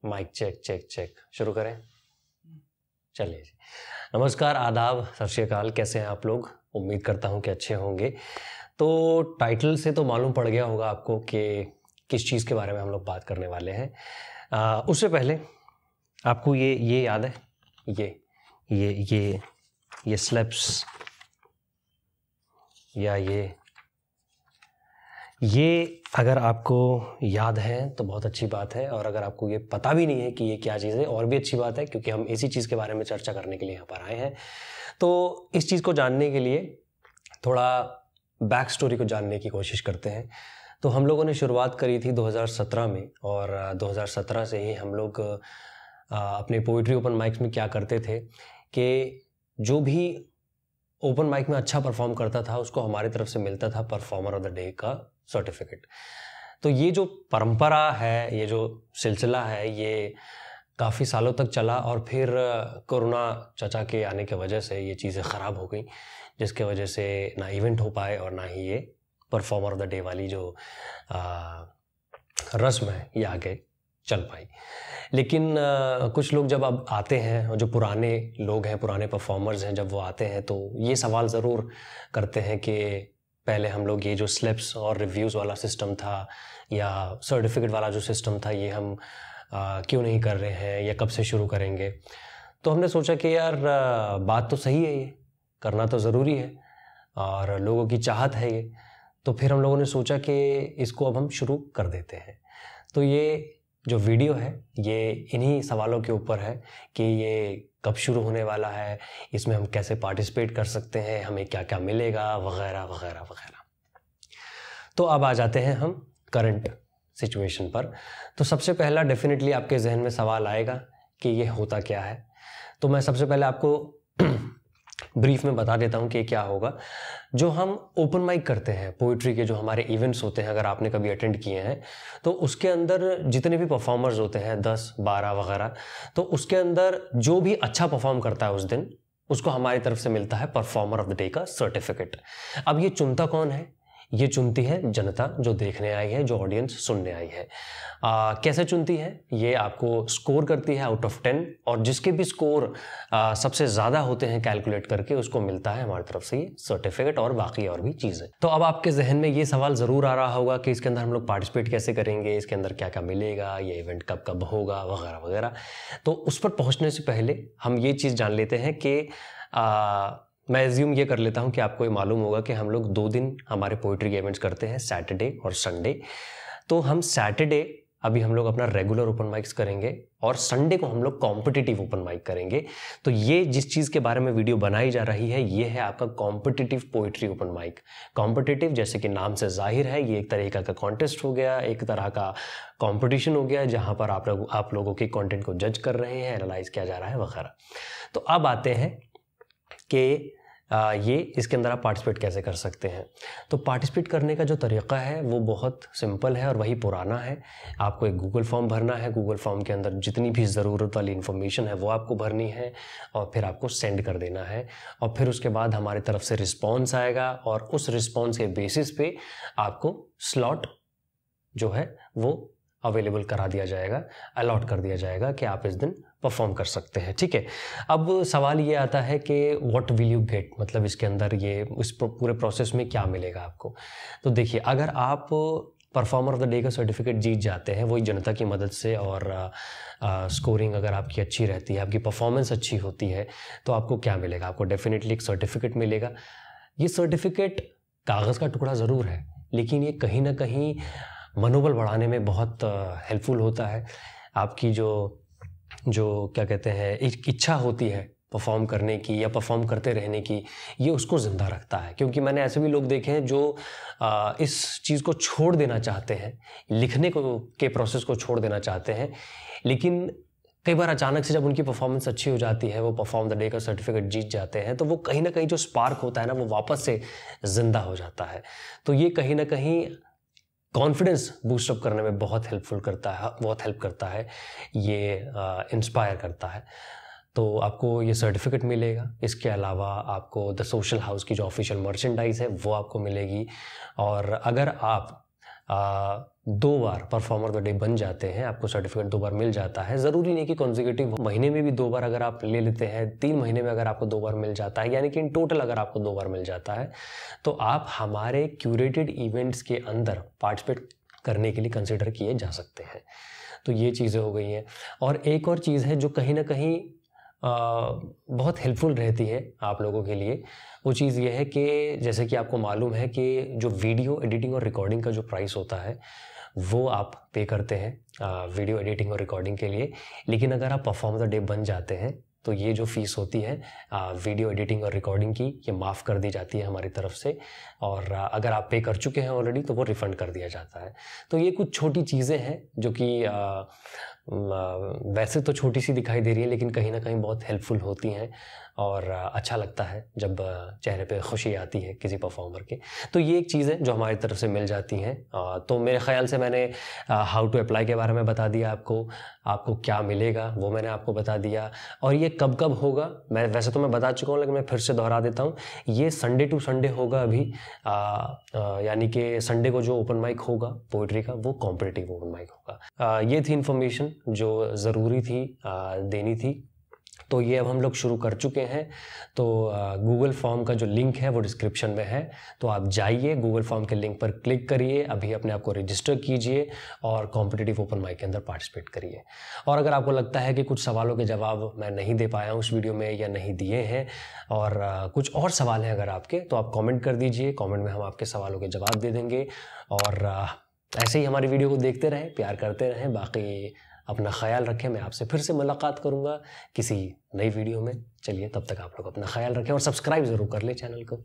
Mic check check check शुरू करें। चलिए जी, नमस्कार, आदाब, सत श्री अकाल। कैसे हैं आप लोग? उम्मीद करता हूं कि अच्छे होंगे। तो टाइटल से तो मालूम पड़ गया होगा आपको कि किस चीज़ के बारे में हम लोग बात करने वाले हैं। उससे पहले आपको ये याद है, ये स्लेप्स या ये अगर आपको याद है तो बहुत अच्छी बात है, और अगर आपको ये पता भी नहीं है कि ये क्या चीज़ है और भी अच्छी बात है, क्योंकि हम इसी चीज़ के बारे में चर्चा करने के लिए यहाँ पर आए हैं। तो इस चीज़ को जानने के लिए थोड़ा बैक स्टोरी को जानने की कोशिश करते हैं। तो हम लोगों ने शुरुआत करी थी 2017 में, और 2017 से ही हम लोग अपने पोइट्री ओपन माइक्स में क्या करते थे कि जो भी ओपन माइक में अच्छा परफॉर्म करता था उसको हमारी तरफ से मिलता था परफॉर्मर ऑफ द डे का सर्टिफिकेट। तो ये जो परंपरा है, ये जो सिलसिला है, ये काफ़ी सालों तक चला, और फिर कोरोना चचा के आने की वजह से ये चीज़ें ख़राब हो गई, जिसके वजह से ना इवेंट हो पाए और ना ही ये परफॉर्मर ऑफ द डे वाली जो रस्म है ये आगे चल पाई। लेकिन कुछ लोग जब अब आते हैं, और जो पुराने लोग हैं, पुराने परफॉर्मर्स हैं, जब वो आते हैं तो ये सवाल ज़रूर करते हैं कि पहले हम लोग ये जो स्लिप्स और रिव्यूज़ वाला सिस्टम था या सर्टिफिकेट वाला जो सिस्टम था, ये हम क्यों नहीं कर रहे हैं या कब से शुरू करेंगे। तो हमने सोचा कि यार बात तो सही है, ये करना तो ज़रूरी है और लोगों की चाहत है ये। तो फिर हम लोगों ने सोचा कि इसको अब हम शुरू कर देते हैं। तो ये जो वीडियो है ये इन्हीं सवालों के ऊपर है कि ये कब शुरू होने वाला है, इसमें हम कैसे पार्टिसिपेट कर सकते हैं, हमें क्या क्या मिलेगा, वगैरह वगैरह वगैरह। तो अब आ जाते हैं हम करंट सिचुएशन पर। तो सबसे पहला डेफिनेटली आपके जहन में सवाल आएगा कि ये होता क्या है। तो मैं सबसे पहले आपको ब्रीफ में बता देता हूँ कि क्या होगा। जो हम ओपन माइक करते हैं पोइट्री के, जो हमारे इवेंट्स होते हैं, अगर आपने कभी अटेंड किए हैं तो उसके अंदर जितने भी परफॉर्मर्स होते हैं 10, 12 वगैरह, तो उसके अंदर जो भी अच्छा परफॉर्म करता है उस दिन, उसको हमारी तरफ से मिलता है परफॉर्मर ऑफ द डे का सर्टिफिकेट। अब ये चुनता कौन है? ये चुनती है जनता, जो देखने आई है, जो ऑडियंस सुनने आई है। कैसे चुनती है? ये आपको स्कोर करती है आउट ऑफ 10, और जिसके भी स्कोर सबसे ज़्यादा होते हैं कैलकुलेट करके, उसको मिलता है हमारी तरफ से ये सर्टिफिकेट और बाकी और भी चीज़ें। तो अब आपके जहन में ये सवाल ज़रूर आ रहा होगा कि इसके अंदर हम लोग पार्टिसिपेट कैसे करेंगे, इसके अंदर क्या क्या मिलेगा, ये इवेंट कब कब होगा, वगैरह वगैरह। तो उस पर पहुँचने से पहले हम ये चीज़ जान लेते हैं कि मैं एज्यूम ये कर लेता हूँ कि आपको ये मालूम होगा कि हम लोग 2 दिन हमारे पोइट्री के इवेंट्स करते हैं, सैटरडे और संडे। तो हम सैटरडे अभी हम लोग अपना रेगुलर ओपन माइक्स करेंगे, और संडे को हम लोग कॉम्पिटिटिव ओपन माइक करेंगे। तो ये जिस चीज़ के बारे में वीडियो बनाई जा रही है, ये है आपका competitive poetry open mic. Competitive, जैसे कि नाम से जाहिर है, ये एक तरीका का कॉन्टेस्ट हो गया, एक तरह का कॉम्पिटिशन हो गया, जहाँ पर आप लोगों के कॉन्टेंट को जज कर रहे हैं, एनालाइज किया जा रहा है वगैरह। तो अब आते हैं कि ये इसके अंदर आप पार्टिसिपेट कैसे कर सकते हैं। तो पार्टिसिपेट करने का जो तरीक़ा है वो बहुत सिंपल है और वही पुराना है। आपको एक गूगल फॉर्म भरना है, गूगल फॉर्म के अंदर जितनी भी ज़रूरत वाली इन्फॉर्मेशन है वो आपको भरनी है, और फिर आपको सेंड कर देना है, और फिर उसके बाद हमारी तरफ से रिस्पॉन्स आएगा, और उस रिस्पॉन्स के बेसिस पे आपको स्लॉट जो है वो अवेलेबल करा दिया जाएगा, अलॉट कर दिया जाएगा कि आप इस दिन परफॉर्म कर सकते हैं। ठीक है, अब सवाल ये आता है कि व्हाट विल यू गेट, मतलब इसके अंदर ये इस पूरे प्रोसेस में क्या मिलेगा आपको। तो देखिए, अगर आप परफॉर्मर ऑफ द डे का सर्टिफिकेट जीत जाते हैं वही जनता की मदद से, और स्कोरिंग अगर आपकी अच्छी रहती है, आपकी परफॉर्मेंस अच्छी होती है, तो आपको क्या मिलेगा? आपको डेफिनेटली एक सर्टिफिकेट मिलेगा। ये सर्टिफिकेट कागज़ का टुकड़ा ज़रूर है, लेकिन ये कहीं ना कहीं मनोबल बढ़ाने में बहुत हेल्पफुल होता है। आपकी जो क्या कहते हैं, एक इच्छा होती है परफॉर्म करने की या परफॉर्म करते रहने की, ये उसको ज़िंदा रखता है। क्योंकि मैंने ऐसे भी लोग देखे हैं जो इस चीज़ को छोड़ देना चाहते हैं, लिखने को के प्रोसेस को छोड़ देना चाहते हैं, लेकिन कई बार अचानक से जब उनकी परफॉर्मेंस अच्छी हो जाती है, वो परफॉर्म द डे का सर्टिफिकेट जीत जाते हैं, तो वो कहीं ना कहीं जो स्पार्क होता है ना, वो वापस से ज़िंदा हो जाता है। तो ये कहीं ना कहीं कॉन्फिडेंस बूस्टअप करने में बहुत हेल्प करता है, ये इंस्पायर करता है। तो आपको ये सर्टिफिकेट मिलेगा। इसके अलावा आपको द सोशल हाउस की जो ऑफिशियल मर्चेंडाइज़ है वो आपको मिलेगी। और अगर आप 2 बार परफॉर्मर ऑफ द डे बन जाते हैं, आपको सर्टिफिकेट 2 बार मिल जाता है। ज़रूरी नहीं कि कॉन्जिक्यूटिव महीने में भी 2 बार अगर आप ले लेते हैं, 3 महीने में अगर आपको 2 बार मिल जाता है, यानी कि इन टोटल अगर आपको 2 बार मिल जाता है तो आप हमारे क्यूरेटेड इवेंट्स के अंदर पार्टिसिपेट करने के लिए कंसिडर किए जा सकते हैं। तो ये चीज़ें हो गई हैं। और एक और चीज़ है जो कहीं ना कहीं बहुत हेल्पफुल रहती है आप लोगों के लिए, वो चीज़ ये है कि जैसे कि आपको मालूम है कि जो वीडियो एडिटिंग और रिकॉर्डिंग का जो प्राइस होता है वो आप पे करते हैं वीडियो एडिटिंग और रिकॉर्डिंग के लिए, लेकिन अगर आप परफॉर्म द डे बन जाते हैं तो ये जो फ़ीस होती है वीडियो एडिटिंग और रिकॉर्डिंग की, ये माफ़ कर दी जाती है हमारी तरफ से। और अगर आप पे कर चुके हैं ऑलरेडी तो वो रिफ़ंड कर दिया जाता है। तो ये कुछ छोटी चीज़ें हैं जो कि वैसे तो छोटी सी दिखाई दे रही है, लेकिन कहीं ना कहीं बहुत हेल्पफुल होती हैं और अच्छा लगता है जब चेहरे पे खुशी आती है किसी परफॉर्मर के। तो ये एक चीज़ है जो हमारी तरफ से मिल जाती हैं। तो मेरे ख्याल से मैंने हाउ टू अप्लाई के बारे में बता दिया आपको क्या मिलेगा वो मैंने आपको बता दिया। और ये कब कब होगा मैं वैसे तो मैं बता चुका हूँ, लेकिन मैं फिर से दोहरा देता हूँ। ये संडे टू संडे होगा अभी, यानी कि संडे को जो ओपन माइक होगा पोइट्री का वो कॉम्पिटिटिव ओपन माइक होगा। ये थी इन्फॉर्मेशन जो ज़रूरी थी देनी थी। तो ये अब हम लोग शुरू कर चुके हैं। तो गूगल फॉर्म का जो लिंक है वो डिस्क्रिप्शन में है, तो आप जाइए गूगल फॉर्म के लिंक पर क्लिक करिए, अभी अपने आप को रजिस्टर कीजिए और कॉम्पिटिटिव ओपन माइक के अंदर पार्टिसिपेट करिए। और अगर आपको लगता है कि कुछ सवालों के जवाब मैं नहीं दे पाया हूँ उस वीडियो में या नहीं दिए हैं और कुछ और सवाल हैं अगर आपके, तो आप कॉमेंट कर दीजिए, कॉमेंट में हम आपके सवालों के जवाब दे देंगे। और ऐसे ही हमारी वीडियो को देखते रहें, प्यार करते रहें। बाकी अपना ख्याल रखें, मैं आपसे फिर से मुलाकात करूंगा किसी नई वीडियो में। चलिए तब तक आप लोग अपना ख्याल रखें और सब्सक्राइब ज़रूर कर लें चैनल को।